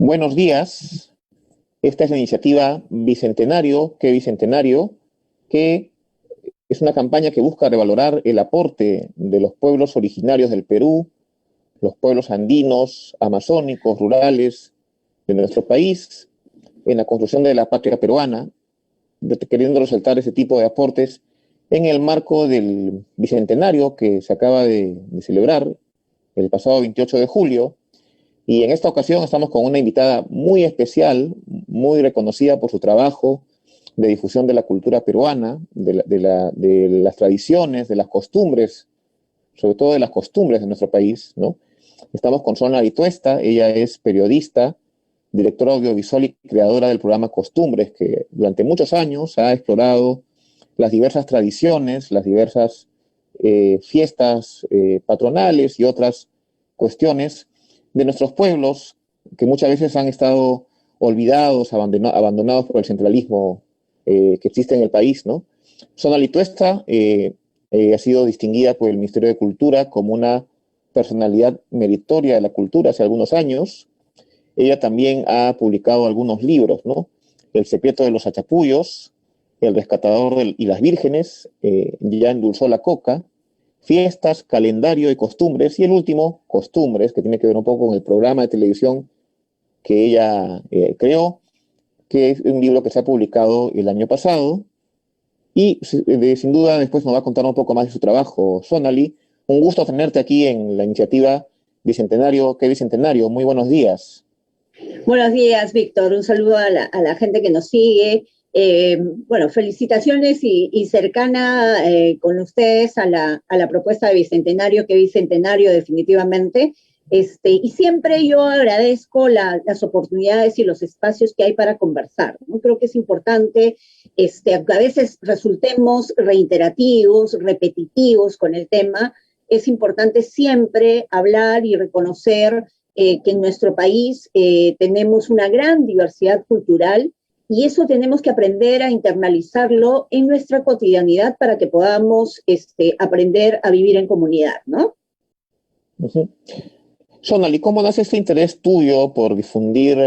Buenos días. Esta es la iniciativa Bicentenario, que Bicentenario, que es una campaña que busca revalorar el aporte de los pueblos originarios del Perú, los pueblos andinos, amazónicos, rurales de nuestro país, en la construcción de la patria peruana, queriendo resaltar ese tipo de aportes en el marco del Bicentenario que se acaba de celebrar el pasado 28 de julio. Y en esta ocasión estamos con una invitada muy especial, muy reconocida por su trabajo de difusión de la cultura peruana, de las tradiciones, de las costumbres, sobre todo de las costumbres de nuestro país, ¿no? Estamos con Sonali Tuesta. Ella es periodista, directora audiovisual y creadora del programa Costumbres, que durante muchos años ha explorado las diversas tradiciones, las diversas fiestas patronales y otras cuestiones de nuestros pueblos que muchas veces han estado olvidados, abandonados por el centralismo que existe en el país, ¿no? Sonali Tuesta ha sido distinguida por el Ministerio de Cultura como una personalidad meritoria de la cultura hace algunos años. Ella también ha publicado algunos libros, ¿no? El secreto de los achapullos, El rescatador y las vírgenes, Ya endulzó la coca, Fiestas, Calendario y Costumbres, y el último, Costumbres, que tiene que ver un poco con el programa de televisión que ella creó, que es un libro que se ha publicado el año pasado, y sin duda después nos va a contar un poco más de su trabajo. Sonali, un gusto tenerte aquí en la iniciativa Bicentenario, ¿qué Bicentenario? Muy buenos días. Buenos días, Víctor. Un saludo a la gente que nos sigue. Bueno, felicitaciones y cercana con ustedes a la propuesta de Bicentenario, que Bicentenario definitivamente. Y siempre yo agradezco las oportunidades y los espacios que hay para conversar, ¿no? Creo que es importante, a veces resultemos reiterativos, repetitivos con el tema. Es importante siempre hablar y reconocer que en nuestro país tenemos una gran diversidad cultural y eso tenemos que aprender a internalizarlo en nuestra cotidianidad para que podamos aprender a vivir en comunidad, ¿no? Uh-huh. Sonali, ¿cómo nace este interés tuyo por difundir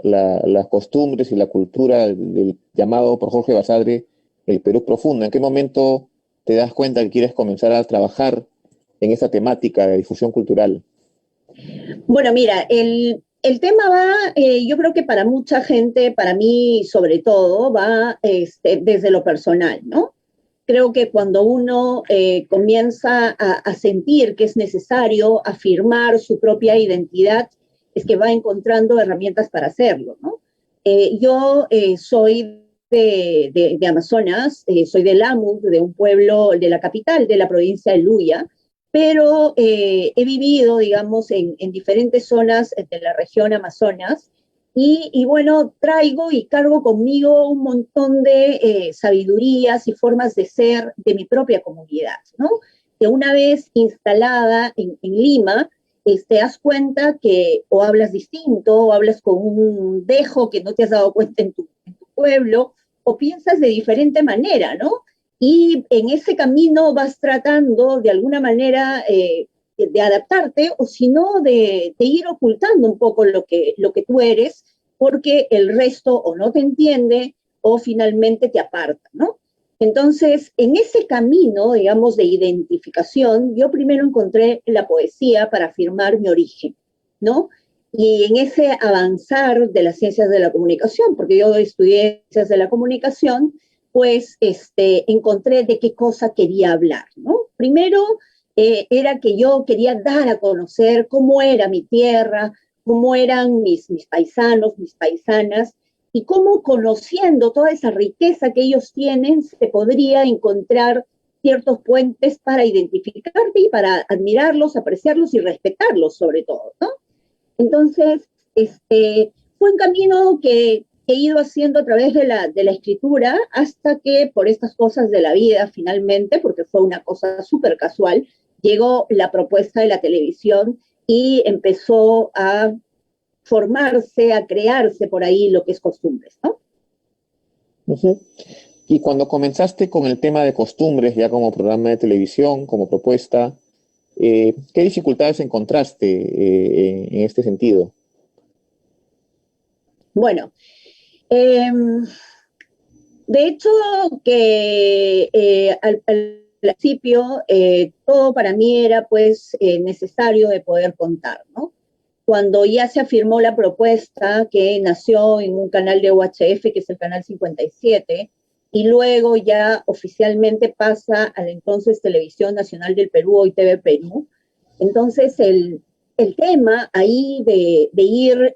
las costumbres y la cultura del llamado por Jorge Basadre el Perú profundo? ¿En qué momento te das cuenta que quieres comenzar a trabajar en esta temática de difusión cultural? Bueno, mira, el tema va, yo creo que para mucha gente, para mí sobre todo, va desde lo personal, ¿no? Creo que cuando uno comienza a sentir que es necesario afirmar su propia identidad, es que va encontrando herramientas para hacerlo, ¿no? Yo soy de Amazonas, soy de Lamu, de un pueblo de la capital de la provincia de Luya, pero he vivido, digamos, en diferentes zonas de la región Amazonas y bueno, traigo y cargo conmigo un montón de sabidurías y formas de ser de mi propia comunidad, ¿no? Que una vez instalada en Lima, te das cuenta que o hablas distinto, o hablas con un dejo que no te has dado cuenta en tu pueblo, o piensas de diferente manera, ¿no? Y en ese camino vas tratando de alguna manera de adaptarte o si no de ir ocultando un poco lo que tú eres porque el resto o no te entiende o finalmente te aparta, ¿no? Entonces, en ese camino, digamos, de identificación, yo primero encontré la poesía para afirmar mi origen, ¿no? Y en ese avanzar de las ciencias de la comunicación, porque yo estudié ciencias de la comunicación, pues encontré de qué cosa quería hablar, ¿no? Primero era que yo quería dar a conocer cómo era mi tierra, cómo eran mis paisanos, mis paisanas, y cómo conociendo toda esa riqueza que ellos tienen, se podría encontrar ciertos puentes para identificarte y para admirarlos, apreciarlos y respetarlos sobre todo, ¿no? Entonces, fue un camino que he ido haciendo a través de la escritura hasta que por estas cosas de la vida finalmente, porque fue una cosa súper casual, llegó la propuesta de la televisión y empezó a formarse, a crearse por ahí lo que es costumbres, ¿no? Uh-huh. Y cuando comenzaste con el tema de costumbres, ya como programa de televisión, como propuesta, ¿qué dificultades encontraste en este sentido? Bueno, eh, de hecho que al principio todo para mí era pues necesario de poder contar, ¿no? Cuando ya se afirmó la propuesta que nació en un canal de UHF, que es el canal 57, y luego ya oficialmente pasa a la entonces Televisión Nacional del Perú, hoy TV Perú. Entonces el tema ahí de ir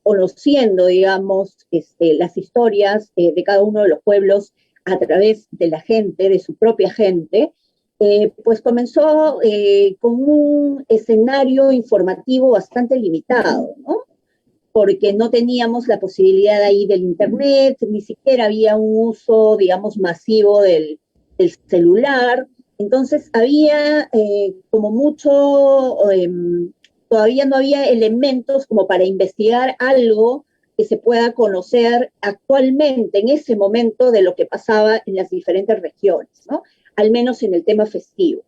conociendo, digamos, las historias de cada uno de los pueblos a través de la gente, de su propia gente, pues comenzó con un escenario informativo bastante limitado, ¿no? Porque no teníamos la posibilidad ahí del Internet, ni siquiera había un uso, digamos, masivo del celular. Entonces había como mucho, todavía no había elementos como para investigar algo que se pueda conocer actualmente, en ese momento, de lo que pasaba en las diferentes regiones, ¿no? Al menos en el tema festivo.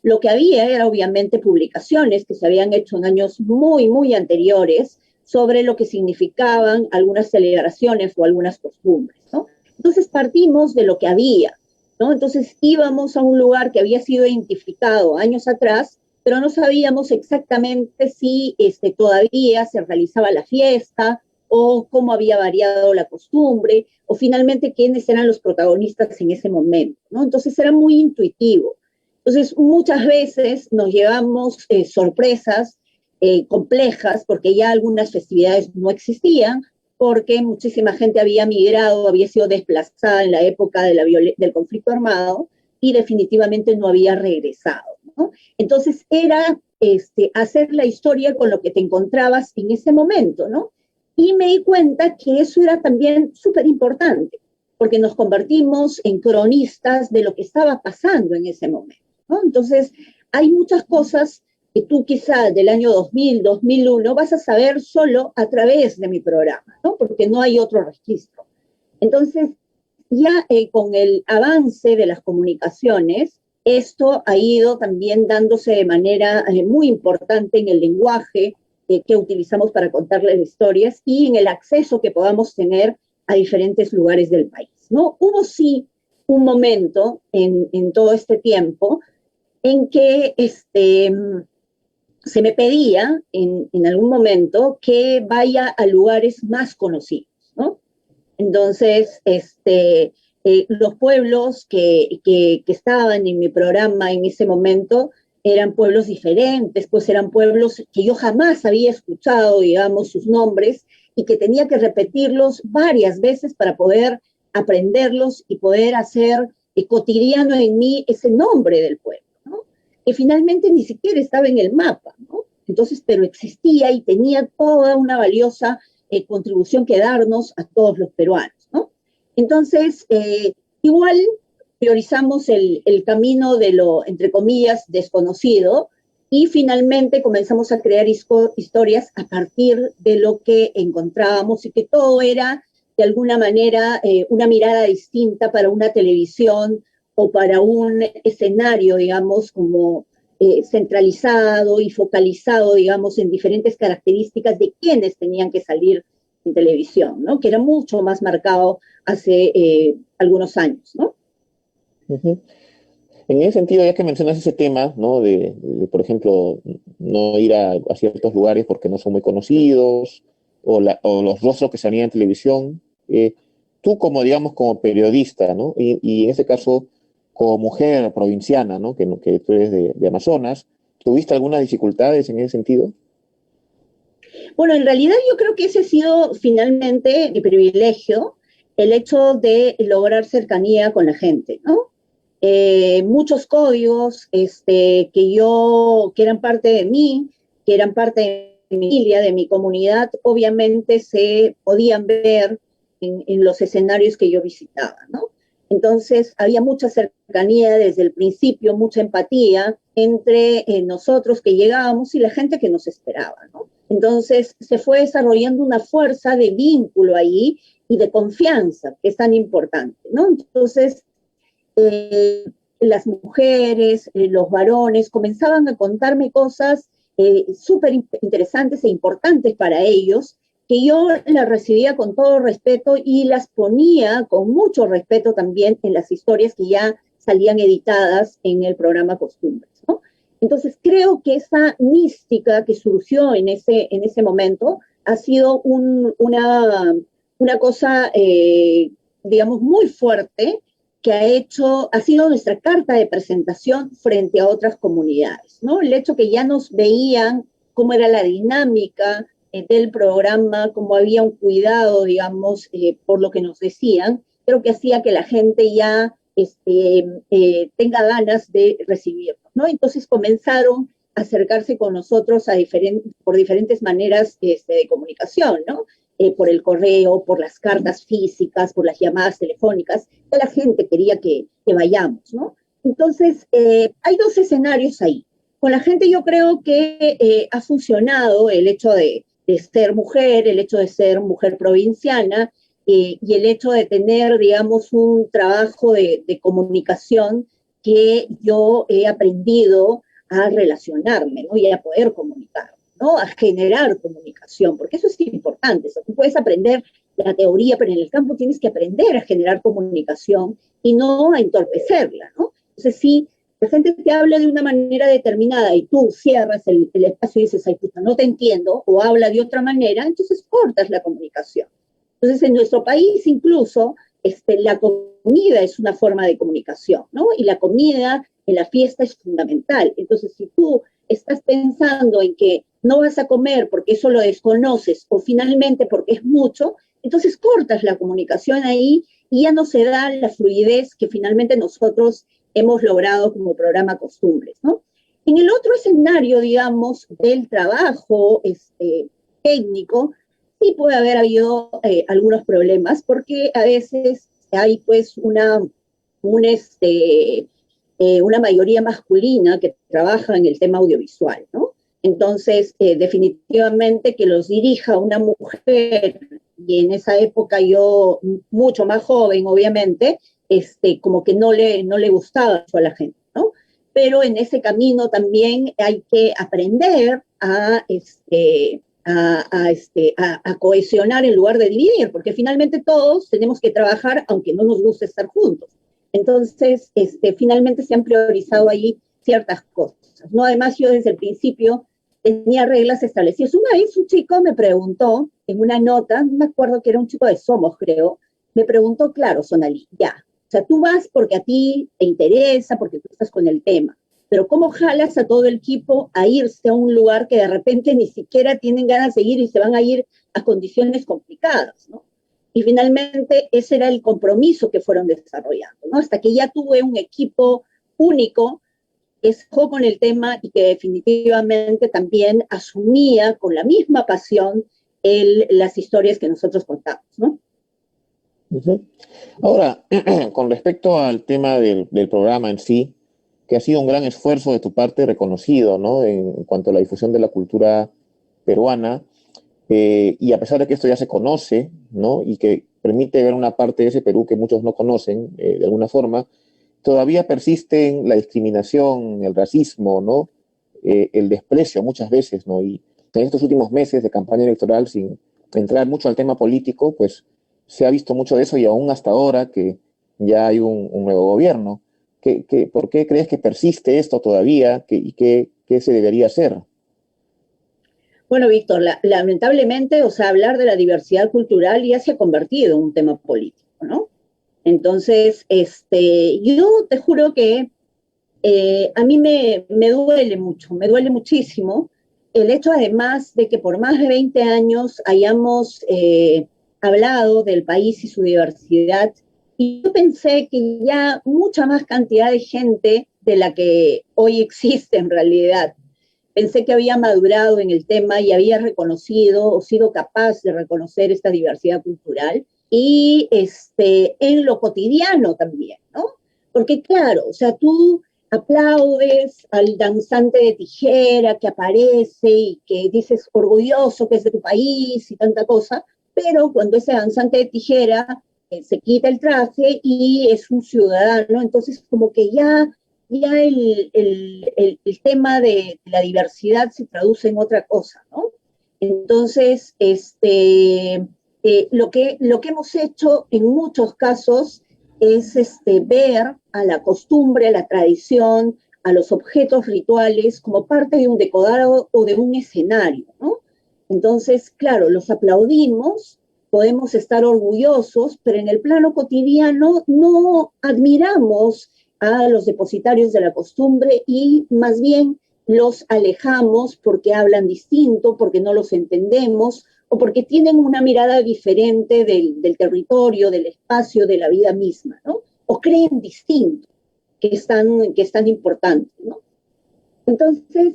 Lo que había era obviamente publicaciones que se habían hecho en años muy, muy anteriores sobre lo que significaban algunas celebraciones o algunas costumbres, ¿no? Entonces partimos de lo que había, ¿no? Entonces íbamos a un lugar que había sido identificado años atrás, pero no sabíamos exactamente si todavía se realizaba la fiesta o cómo había variado la costumbre, o finalmente quiénes eran los protagonistas en ese momento, ¿no? Entonces era muy intuitivo. Entonces muchas veces nos llevamos sorpresas complejas, porque ya algunas festividades no existían, porque muchísima gente había migrado, había sido desplazada en la época de del conflicto armado y definitivamente no había regresado, ¿no? Entonces era hacer la historia con lo que te encontrabas en ese momento, ¿no? Y me di cuenta que eso era también súper importante, porque nos convertimos en cronistas de lo que estaba pasando en ese momento, ¿no? Entonces, hay muchas cosas que tú quizás del año 2000, 2001 vas a saber solo a través de mi programa, ¿no? Porque no hay otro registro. Entonces, ya con el avance de las comunicaciones, esto ha ido también dándose de manera muy importante en el lenguaje que utilizamos para contar las historias y en el acceso que podamos tener a diferentes lugares del país, ¿no? Hubo sí un momento en todo este tiempo en que se me pedía en algún momento que vaya a lugares más conocidos, ¿no? Entonces, los pueblos que estaban en mi programa en ese momento eran pueblos diferentes, pues eran pueblos que yo jamás había escuchado, digamos, sus nombres, y que tenía que repetirlos varias veces para poder aprenderlos y poder hacer cotidiano en mí ese nombre del pueblo, ¿no? Que finalmente ni siquiera estaba en el mapa, ¿no? Entonces, pero existía y tenía toda una valiosa contribución que darnos a todos los peruanos, ¿no? Entonces, igual priorizamos el camino de lo, entre comillas, desconocido, y finalmente comenzamos a crear historias a partir de lo que encontrábamos, y que todo era, de alguna manera, una mirada distinta para una televisión o para un escenario, digamos, como centralizado y focalizado, digamos, en diferentes características de quienes tenían que salir en televisión, ¿no? Que era mucho más marcado hace algunos años, ¿no? Uh -huh. En ese sentido, ya que mencionas ese tema, ¿no? Por ejemplo, no ir a ciertos lugares porque no son muy conocidos, o los rostros que salían en televisión, tú como, digamos, como periodista, ¿no? Y en este caso, como mujer provinciana, ¿no? Que tú eres de Amazonas, ¿tuviste algunas dificultades en ese sentido? Bueno, en realidad yo creo que ese ha sido finalmente mi privilegio, el hecho de lograr cercanía con la gente, ¿no? Muchos códigos que eran parte de mí, que eran parte de mi familia, de mi comunidad, obviamente se podían ver en los escenarios que yo visitaba, ¿no? Entonces había mucha cercanía desde el principio, mucha empatía entre nosotros que llegábamos y la gente que nos esperaba, ¿no? Entonces se fue desarrollando una fuerza de vínculo ahí y de confianza, que es tan importante, ¿no? Entonces, las mujeres, los varones, comenzaban a contarme cosas súper interesantes e importantes para ellos, que yo las recibía con todo respeto y las ponía con mucho respeto también en las historias que ya salían editadas en el programa Costumbres, ¿no? Entonces creo que esa mística que surgió en ese momento ha sido una cosa, digamos, muy fuerte que ha sido nuestra carta de presentación frente a otras comunidades, ¿no? El hecho que ya nos veían cómo era la dinámica del programa, cómo había un cuidado, digamos, por lo que nos decían, creo que hacía que la gente ya tenga ganas de recibirnos, ¿no? Entonces comenzaron a acercarse con nosotros por diferentes maneras de comunicación, ¿no? Por el correo, por las cartas físicas, por las llamadas telefónicas, que la gente quería que vayamos, ¿no? Entonces, hay dos escenarios ahí. Con la gente yo creo que ha funcionado el hecho de ser mujer, el hecho de ser mujer provinciana, y el hecho de tener, digamos, un trabajo de comunicación que yo he aprendido a relacionarme, ¿no? Y a poder comunicar, ¿no? A generar comunicación, porque eso es importante. O sea, tú puedes aprender la teoría, pero en el campo tienes que aprender a generar comunicación y no a entorpecerla, ¿no? Entonces, sí, la gente te habla de una manera determinada y tú cierras el espacio y dices, ay, puta, no te entiendo, o habla de otra manera, entonces cortas la comunicación. Entonces, en nuestro país incluso, la comida es una forma de comunicación, ¿no? Y la comida en la fiesta es fundamental. Entonces, si tú estás pensando en que no vas a comer porque eso lo desconoces o finalmente porque es mucho, entonces cortas la comunicación ahí y ya no se da la fluidez que finalmente nosotros hemos logrado como programa Costumbres, ¿no? En el otro escenario, digamos, del trabajo técnico, sí puede haber habido algunos problemas porque a veces hay pues una mayoría masculina que trabaja en el tema audiovisual, ¿no? Entonces, definitivamente que los dirija una mujer, y en esa época yo, mucho más joven, obviamente, como que no le gustaba eso a la gente, ¿no? Pero en ese camino también hay que aprender a cohesionar en lugar de dividir, porque finalmente todos tenemos que trabajar aunque no nos guste estar juntos. Entonces, finalmente se han priorizado ahí ciertas cosas, ¿no? Además, yo desde el principio tenía reglas establecidas. Una vez un chico me preguntó en una nota, no me acuerdo que era un chico de Somos, creo, me preguntó, claro, Sonali, ya, o sea, tú vas porque a ti te interesa, porque tú estás con el tema, pero ¿cómo jalas a todo el equipo a irse a un lugar que de repente ni siquiera tienen ganas de ir y se van a ir a condiciones complicadas, ¿no? Y finalmente ese era el compromiso que fueron desarrollando, ¿no? Hasta que ya tuve un equipo único que dejó con el tema y que definitivamente también asumía con la misma pasión las historias que nosotros contamos, ¿no? Ujú. Ahora, con respecto al tema del programa en sí, que ha sido un gran esfuerzo de tu parte reconocido, ¿no? En cuanto a la difusión de la cultura peruana, y a pesar de que esto ya se conoce, ¿no? Y que permite ver una parte de ese Perú que muchos no conocen, de alguna forma, todavía persisten la discriminación, el racismo, ¿no? El desprecio muchas veces, ¿no? Y en estos últimos meses de campaña electoral, sin entrar mucho al tema político, pues se ha visto mucho de eso y aún hasta ahora que ya hay un nuevo gobierno. ¿Por qué crees que persiste esto todavía y qué se debería hacer? Bueno, Víctor, lamentablemente, o sea, hablar de la diversidad cultural ya se ha convertido en un tema político, ¿no? Entonces, yo te juro que a mí me duele mucho, me duele muchísimo el hecho además de que por más de 20 años hayamos hablado del país y su diversidad, y yo pensé que ya mucha más cantidad de gente de la que hoy existe en realidad, pensé que había madurado en el tema y había reconocido o sido capaz de reconocer esta diversidad cultural y en lo cotidiano también, ¿no? Porque claro, o sea, tú aplaudes al danzante de tijera que aparece y que dices orgulloso que es de tu país y tanta cosa, pero cuando ese danzante de tijera se quita el traje y es un ciudadano, entonces como que ya el tema de la diversidad se traduce en otra cosa, ¿no? Entonces, lo que hemos hecho en muchos casos es ver a la costumbre, a la tradición, a los objetos rituales como parte de un decorado o de un escenario, ¿no? Entonces, claro, los aplaudimos, podemos estar orgullosos, pero en el plano cotidiano no admiramos a los depositarios de la costumbre y más bien los alejamos porque hablan distinto, porque no los entendemos o porque tienen una mirada diferente del territorio, del espacio, de la vida misma, ¿no? O creen distinto, que es tan importante, ¿no? Entonces,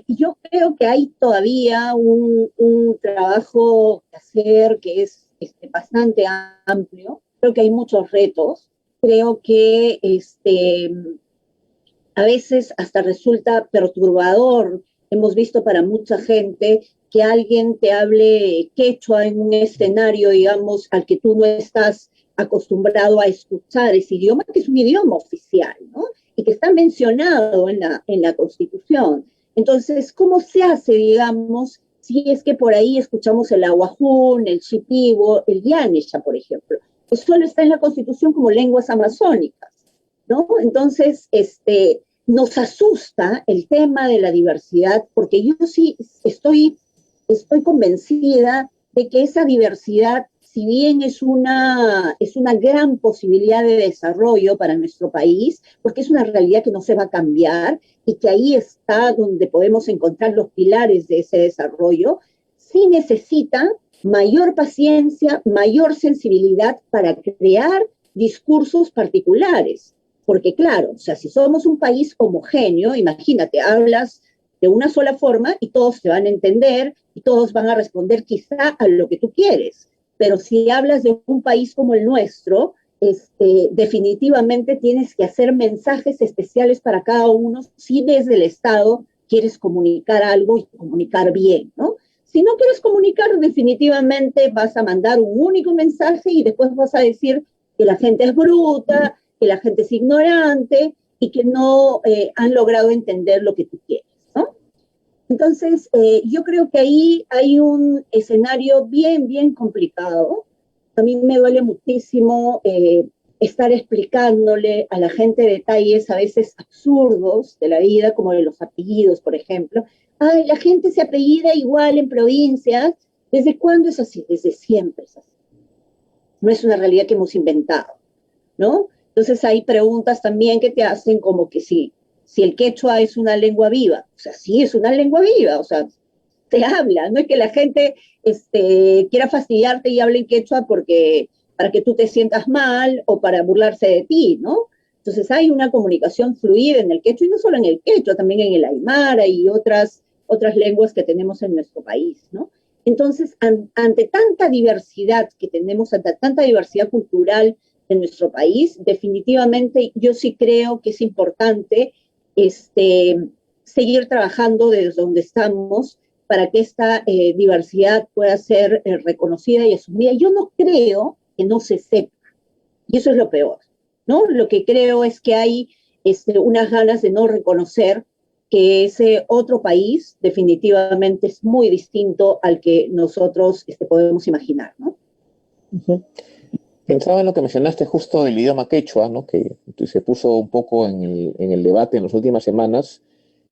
yo creo que hay todavía un trabajo que hacer que es bastante amplio. Creo que hay muchos retos. Creo que a veces hasta resulta perturbador. Hemos visto para mucha gente que alguien te hable quechua en un escenario, digamos, al que tú no estás acostumbrado a escuchar ese idioma, que es un idioma oficial, ¿no? Y que está mencionado en la Constitución. Entonces, ¿cómo se hace, digamos, si es que por ahí escuchamos el aguajún, el shipibo, el yanesha, por ejemplo? Pues solo está en la Constitución como lenguas amazónicas, ¿no? Entonces, nos asusta el tema de la diversidad, porque yo sí estoy convencida de que esa diversidad, si bien es una gran posibilidad de desarrollo para nuestro país, porque es una realidad que no se va a cambiar y que ahí está donde podemos encontrar los pilares de ese desarrollo, sí necesita mayor paciencia, mayor sensibilidad para crear discursos particulares. Porque claro, o sea, si somos un país homogéneo, imagínate, hablas de una sola forma y todos te van a entender y todos van a responder quizá a lo que tú quieres. Pero si hablas de un país como el nuestro, definitivamente tienes que hacer mensajes especiales para cada uno si desde el Estado quieres comunicar algo y comunicar bien, ¿no? Si no quieres comunicar, definitivamente vas a mandar un único mensaje y después vas a decir que la gente es bruta, que la gente es ignorante y que no han logrado entender lo que tú quieres, ¿no? Entonces, yo creo que ahí hay un escenario bien, bien complicado. A mí me duele muchísimo estar explicándole a la gente detalles a veces absurdos de la vida, como de los apellidos, por ejemplo. Ay, la gente se apellida igual en provincias. ¿Desde cuándo es así? Desde siempre es así. No es una realidad que hemos inventado, ¿no? Entonces hay preguntas también que te hacen como que si el quechua es una lengua viva. O sea, sí es una lengua viva, o sea, se habla, no es que la gente quiera fastidiarte y hable en quechua porque, para que tú te sientas mal o para burlarse de ti, ¿no? Entonces hay una comunicación fluida en el quechua, y no solo en el quechua, también en el aymara y otras lenguas que tenemos en nuestro país, ¿no? Entonces, ante tanta diversidad que tenemos, ante tanta diversidad cultural en nuestro país, definitivamente yo sí creo que es importante seguir trabajando desde donde estamos para que esta diversidad pueda ser reconocida y asumida. Yo no creo que no se sepa, y eso es lo peor, ¿no? Lo que creo es que hay unas ganas de no reconocer que ese otro país definitivamente es muy distinto al que nosotros podemos imaginar, ¿no? Uh-huh. Pensaba en lo que mencionaste justo del idioma quechua, ¿no? Que se puso un poco en el debate en las últimas semanas,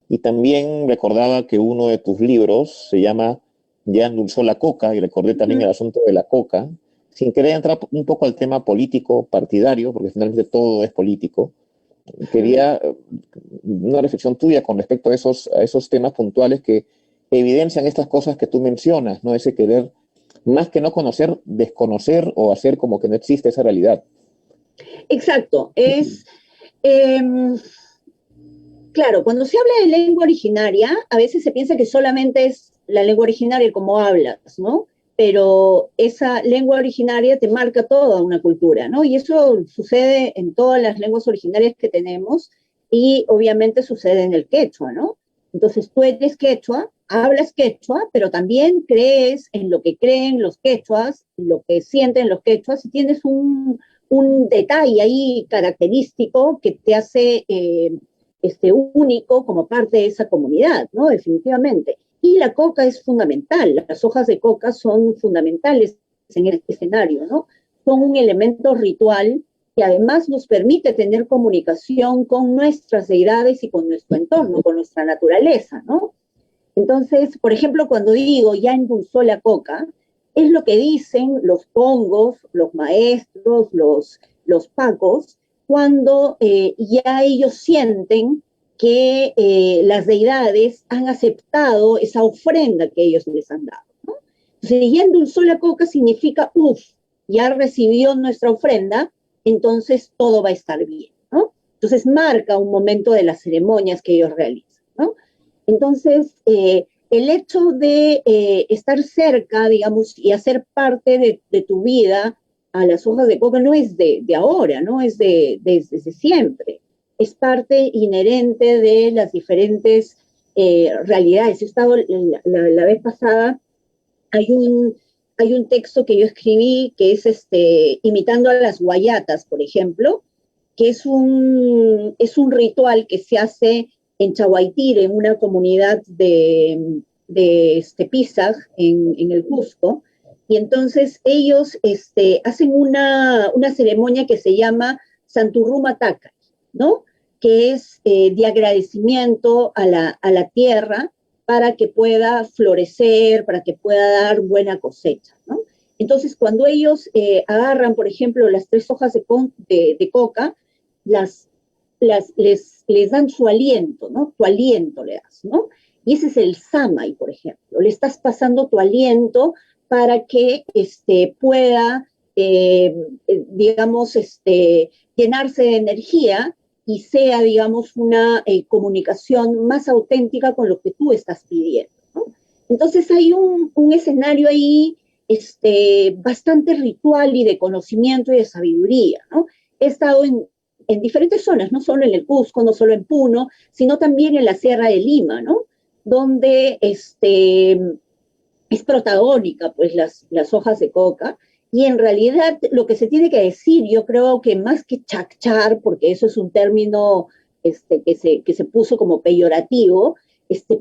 y también recordaba que uno de tus libros se llama Ya endulzó la coca, y recordé también el asunto de la coca, sin querer entrar un poco al tema político, partidario, porque finalmente todo es político. Quería una reflexión tuya con respecto a esos temas puntuales que evidencian estas cosas que tú mencionas, ¿no? Ese querer, más que no conocer, desconocer o hacer como que no existe esa realidad. Exacto. Eh, claro, cuando se habla de lengua originaria, a veces se piensa que solamente es la lengua originaria como hablas, ¿no? Pero esa lengua originaria te marca toda una cultura, ¿no? Y eso sucede en todas las lenguas originarias que tenemos y obviamente sucede en el quechua, ¿no? Entonces tú eres quechua, hablas quechua, pero también crees en lo que creen los quechuas, lo que sienten los quechuas, y tienes un detalle ahí característico que te hace único como parte de esa comunidad, ¿no? Definitivamente. Y la coca es fundamental, las hojas de coca son fundamentales en este escenario, ¿no? Son un elemento ritual que además nos permite tener comunicación con nuestras deidades y con nuestro entorno, con nuestra naturaleza, ¿no? Entonces, por ejemplo, cuando digo ya endulzó la coca, es lo que dicen los pongos, los maestros, los pacos, cuando ya ellos sienten que las deidades han aceptado esa ofrenda que ellos les han dado, ¿no? Entonces, ya endulzó la coca significa, uff, ya recibió nuestra ofrenda, entonces todo va a estar bien, ¿no? Entonces marca un momento de las ceremonias que ellos realizan, ¿no? Entonces, el hecho de estar cerca, digamos, y hacer parte de tu vida a las hojas de coca no es de ahora, ¿no? Es desde siempre. Es parte inherente de las diferentes realidades. He estado la vez pasada, hay un texto que yo escribí que es imitando a las guayatas, por ejemplo, que es un ritual que se hace en Chaguaitire, en una comunidad de Pisac, en el Cusco, y entonces ellos hacen una ceremonia que se llama Santurruma Taca, ¿no? Que es de agradecimiento a la tierra para que pueda florecer, para que pueda dar buena cosecha, ¿no? Entonces, cuando ellos agarran, por ejemplo, las 3 hojas de coca, les dan su aliento, ¿no? Tu aliento le das, ¿no? Y ese es el samay, por ejemplo. Le estás pasando tu aliento para que pueda, digamos, llenarse de energía y sea, digamos, una comunicación más auténtica con lo que tú estás pidiendo, ¿no? Entonces hay un escenario ahí bastante ritual y de conocimiento y de sabiduría, ¿no? He estado en diferentes zonas, no solo en el Cusco, no solo en Puno, sino también en la Sierra de Lima, ¿no? Donde es protagónica, pues, las hojas de coca, y en realidad lo que se tiene que decir, yo creo que más que chacchar, porque eso es un término que se puso como peyorativo,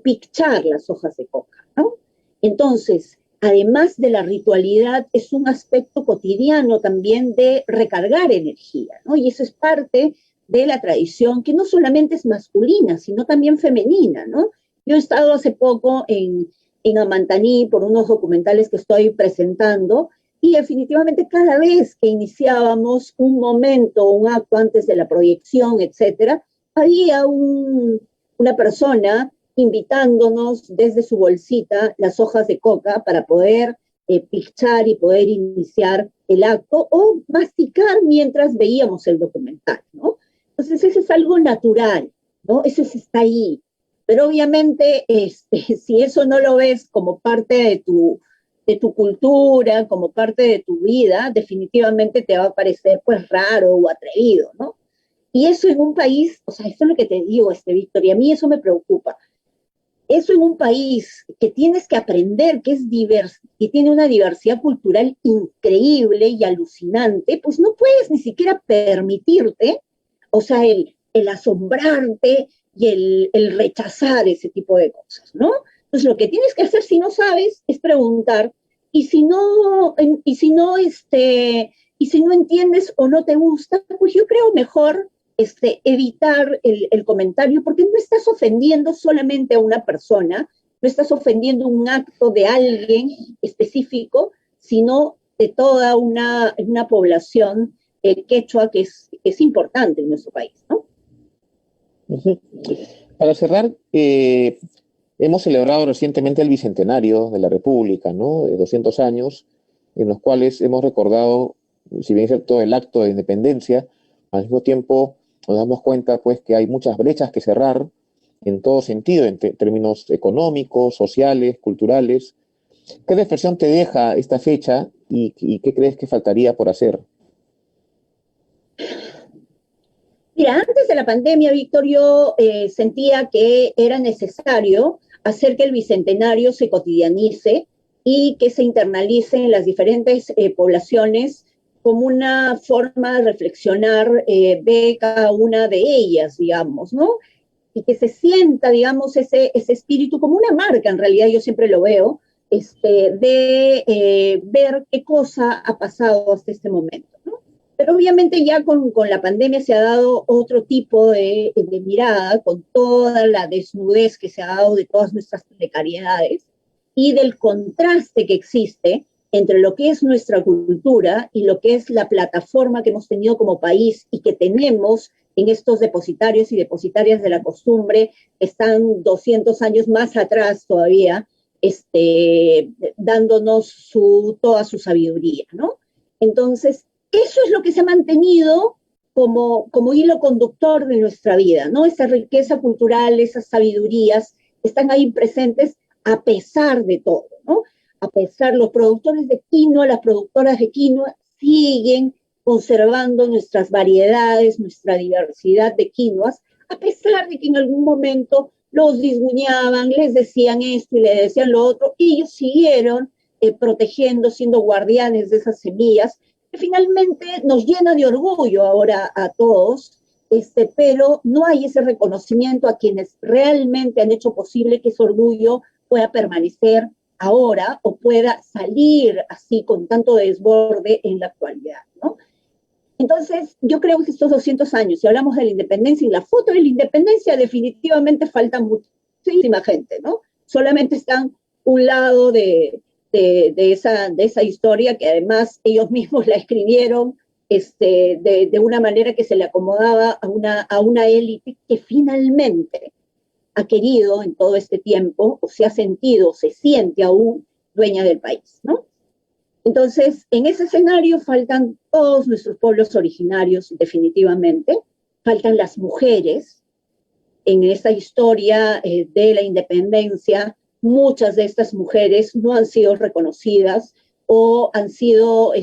picchar las hojas de coca, ¿no? Entonces, además de la ritualidad, es un aspecto cotidiano también de recargar energía, ¿no? Y eso es parte de la tradición que no solamente es masculina, sino también femenina, ¿no? Yo he estado hace poco en Amantaní por unos documentales que estoy presentando y definitivamente cada vez que iniciábamos un momento, un acto antes de la proyección, etcétera, había una persona invitándonos desde su bolsita las hojas de coca para poder pichar y poder iniciar el acto o masticar mientras veíamos el documental, ¿no? Entonces eso es algo natural, ¿no? Eso está ahí. Pero obviamente, si eso no lo ves como parte de tu cultura, como parte de tu vida, definitivamente te va a parecer pues raro o atrevido, ¿no? Y eso en un país, o sea, eso es lo que te digo, Víctor, y a mí eso me preocupa. Eso en un país que tienes que aprender, que es diverso, que tiene una diversidad cultural increíble y alucinante, pues no puedes ni siquiera permitirte, o sea, el asombrarte y el rechazar ese tipo de cosas, ¿no? Entonces lo que tienes que hacer si no sabes es preguntar, y si no entiendes o no te gusta, pues yo creo mejor evitar el comentario, porque no estás ofendiendo solamente a una persona, no estás ofendiendo un acto de alguien específico, sino de toda una población quechua que es importante en nuestro país, ¿no? Ujú. Para cerrar, hemos celebrado recientemente el Bicentenario de la República, ¿no? De 200 años, en los cuales hemos recordado, si bien es cierto, el acto de independencia, al mismo tiempo nos damos cuenta, pues, que hay muchas brechas que cerrar en todo sentido, en términos económicos, sociales, culturales. ¿Qué reflexión te deja esta fecha y qué crees que faltaría por hacer? Mira, antes de la pandemia, Víctor, yo sentía que era necesario hacer que el bicentenario se cotidianice y que se internalice en las diferentes poblaciones como una forma de reflexionar de cada una de ellas, digamos, ¿no? y que se sienta, digamos, ese espíritu como una marca, en realidad yo siempre lo veo, de ver qué cosa ha pasado hasta este momento, ¿no? Pero obviamente ya con la pandemia se ha dado otro tipo de mirada, con toda la desnudez que se ha dado de todas nuestras precariedades y del contraste que existe entre lo que es nuestra cultura y lo que es la plataforma que hemos tenido como país y que tenemos en estos depositarios y depositarias de la costumbre, que están 200 años más atrás todavía, dándonos toda su sabiduría, ¿no? Entonces, eso es lo que se ha mantenido como hilo conductor de nuestra vida, ¿no? Esa riqueza cultural, esas sabidurías están ahí presentes a pesar de todo, ¿no? A pesar, los productores de quinoa, las productoras de quinoa siguen conservando nuestras variedades, nuestra diversidad de quinoas, a pesar de que en algún momento los disguñaban, les decían esto y le decían lo otro, y ellos siguieron protegiendo, siendo guardianes de esas semillas, que finalmente nos llena de orgullo ahora a todos, pero no hay ese reconocimiento a quienes realmente han hecho posible que ese orgullo pueda permanecer ahora o pueda salir así con tanto desborde en la actualidad, ¿no? Entonces, yo creo que estos 200 años, si hablamos de la independencia, y la foto de la independencia definitivamente falta muchísima gente, ¿no? Solamente están un lado de esa historia que además ellos mismos la escribieron de una manera que se le acomodaba a una élite que finalmente ha querido en todo este tiempo, o se ha sentido, se siente aún dueña del país, ¿no? Entonces, en ese escenario faltan todos nuestros pueblos originarios, definitivamente, faltan las mujeres. En esta historia de la independencia, muchas de estas mujeres no han sido reconocidas o han sido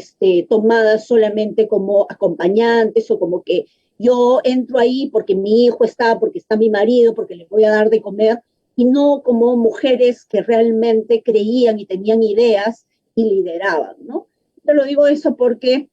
tomadas solamente como acompañantes o como que yo entro ahí porque mi hijo está, porque está mi marido, porque le voy a dar de comer, y no como mujeres que realmente creían y tenían ideas y lideraban, ¿no? Te lo digo eso porque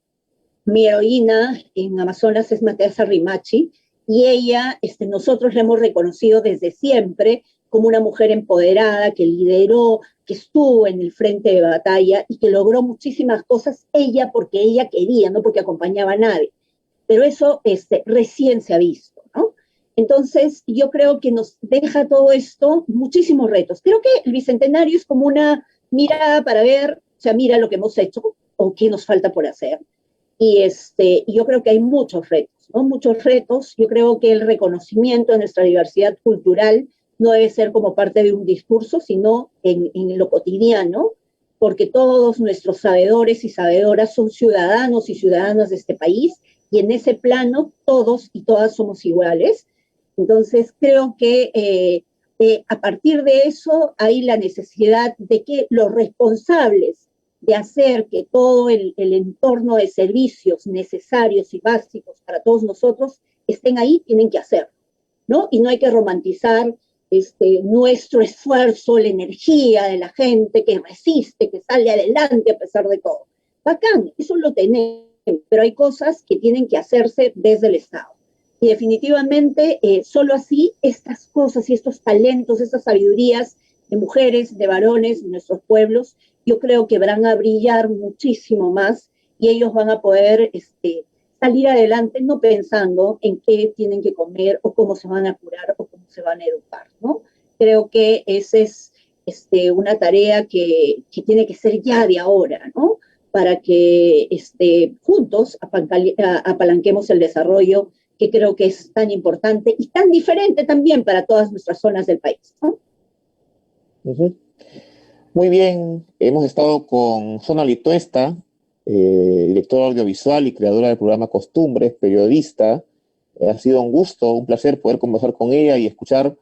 mi heroína en Amazonas es Matea Rimachi, y ella, nosotros la hemos reconocido desde siempre como una mujer empoderada, que lideró, que estuvo en el frente de batalla y que logró muchísimas cosas ella porque ella quería, no porque acompañaba a nadie. Pero eso recién se ha visto, ¿no? Entonces, yo creo que nos deja todo esto muchísimos retos. Creo que el Bicentenario es como una mirada para ver, o sea, mira lo que hemos hecho o qué nos falta por hacer. Y yo creo que hay muchos retos, ¿no? Muchos retos. Yo creo que el reconocimiento de nuestra diversidad cultural no debe ser como parte de un discurso, sino en lo cotidiano, porque todos nuestros sabedores y sabedoras son ciudadanos y ciudadanas de este país, y en ese plano todos y todas somos iguales. Entonces creo que a partir de eso hay la necesidad de que los responsables de hacer que todo el entorno de servicios necesarios y básicos para todos nosotros estén ahí, tienen que hacerlo, ¿no? Y no hay que romantizar nuestro esfuerzo, la energía de la gente que resiste, que sale adelante a pesar de todo. Bacán, eso lo tenemos, pero hay cosas que tienen que hacerse desde el Estado. Y definitivamente, solo así, estas cosas y estos talentos, estas sabidurías de mujeres, de varones, de nuestros pueblos, yo creo que van a brillar muchísimo más y ellos van a poder salir adelante no pensando en qué tienen que comer o cómo se van a curar o cómo se van a educar, ¿no? Creo que esa es una tarea que tiene que ser ya de ahora, ¿no? Para que juntos apalanquemos el desarrollo, que creo que es tan importante y tan diferente también para todas nuestras zonas del país, ¿no? Uh-huh. Muy bien, hemos estado con Sonali Tuesta, directora audiovisual y creadora del programa Costumbres, periodista. Ha sido un gusto, un placer poder conversar con ella y escuchar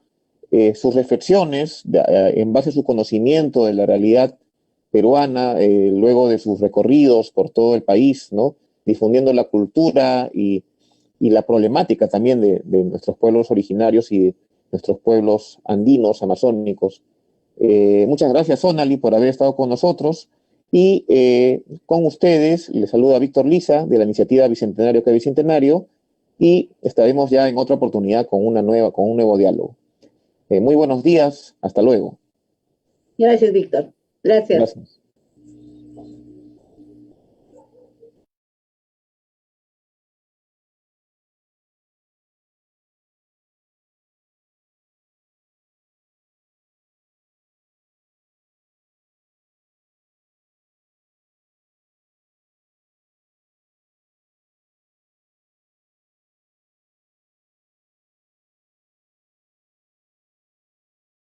sus reflexiones en base a su conocimiento de la realidad peruana, luego de sus recorridos por todo el país, ¿no? Difundiendo la cultura y la problemática también de nuestros pueblos originarios y de nuestros pueblos andinos, amazónicos. Muchas gracias, Sonali, por haber estado con nosotros. Y con ustedes les saluda Víctor Liza, de la iniciativa Bicentenario que Bicentenario. y estaremos ya en otra oportunidad con con un nuevo diálogo. Muy buenos días, hasta luego. Gracias, Víctor. Gracias. Gracias.